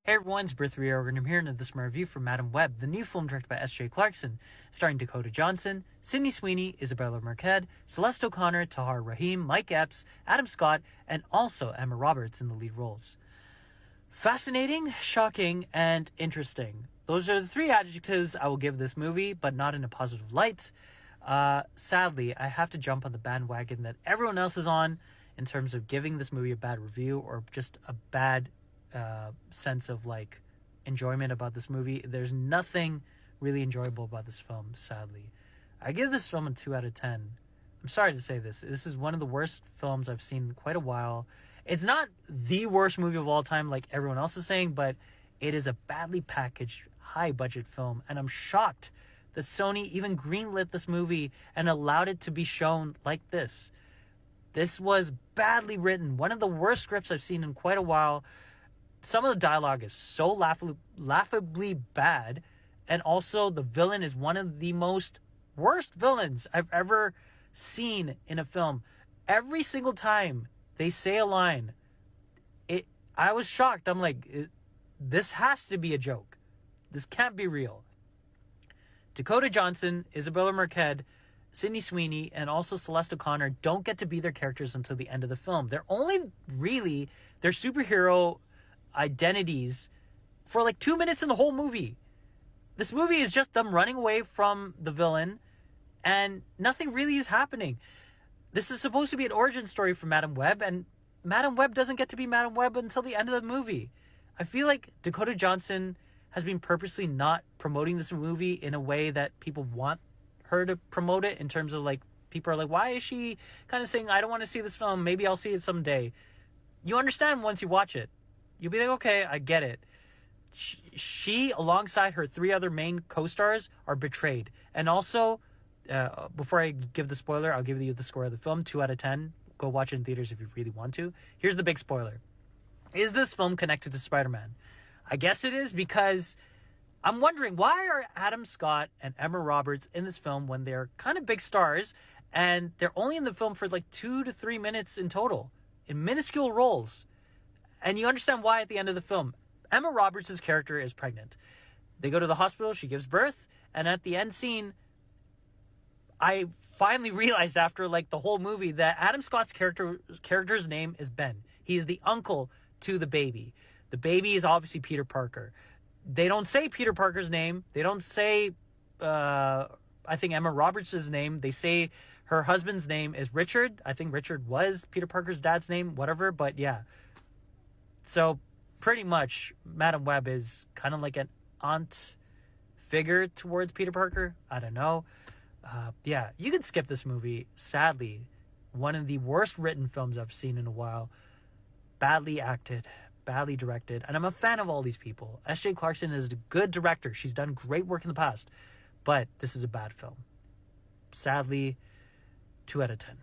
Hey everyone, it's Britt Reorg, and I'm here in this review for Madame Web, the new film directed by S.J. Clarkson, starring Dakota Johnson, Sydney Sweeney, Isabella Merced, Celeste O'Connor, Tahar Rahim, Mike Epps, Adam Scott, and also Emma Roberts in the lead roles. Fascinating, shocking, and interesting. Those are the three adjectives I will give this movie, but not in a positive light. Sadly, I have to jump on the bandwagon that everyone else is on in terms of giving this movie a bad review or just a bad sense of enjoyment about this movie. There's nothing really enjoyable about this film, sadly. I give this film a 2 out of 10. I'm sorry to say this. This is one of the worst films I've seen in quite a while. It's not the worst movie of all time like everyone else is saying, but it is a badly packaged, high-budget film, and I'm shocked that Sony even greenlit this movie and allowed it to be shown like this. This was badly written, one of the worst scripts I've seen in quite a while. Some of the dialogue is so laughably bad, and also the villain is one of the most worst villains I've ever seen in a film. Every single time they say a line, I was shocked. I'm like, this has to be a joke. This can't be real. Dakota Johnson, Isabella Merced, Sydney Sweeney, and also Celeste O'Connor don't get to be their characters until the end of the film. They're only really their superhero identities for 2 minutes in the whole movie. This movie is just them running away from the villain and nothing really is happening. This is supposed to be an origin story for Madame Web, and Madame Web doesn't get to be Madame Web until the end of the movie. I feel like Dakota Johnson has been purposely not promoting this movie in a way that people want her to promote it, in terms of people are like, why is she kind of saying, I don't want to see this film, maybe I'll see it someday. You understand once you watch it. You'll be like, okay, I get it. She, alongside her three other main co-stars, are betrayed. And also, before I give the spoiler, I'll give you the score of the film, 2 out of 10. Go watch it in theaters if you really want to. Here's the big spoiler. Is this film connected to Spider-Man? I guess it is, because I'm wondering, why are Adam Scott and Emma Roberts in this film when they're kind of big stars, and they're only in the film for 2 to 3 minutes in total, in minuscule roles? And you understand why at the end of the film. Emma Roberts' character is pregnant. They go to the hospital, she gives birth, and at the end scene, I finally realized after the whole movie that Adam Scott's character's name is Ben. He is the uncle to the baby. The baby is obviously Peter Parker. They don't say Peter Parker's name. They don't say, I think, Emma Roberts' name. They say her husband's name is Richard. I think Richard was Peter Parker's dad's name, whatever, but yeah. So, pretty much, Madame Web is kind of like an aunt figure towards Peter Parker. I don't know. Yeah, you can skip this movie. Sadly, one of the worst written films I've seen in a while. Badly acted, badly directed. And I'm a fan of all these people. S.J. Clarkson is a good director. She's done great work in the past. But this is a bad film. Sadly, 2 out of 10.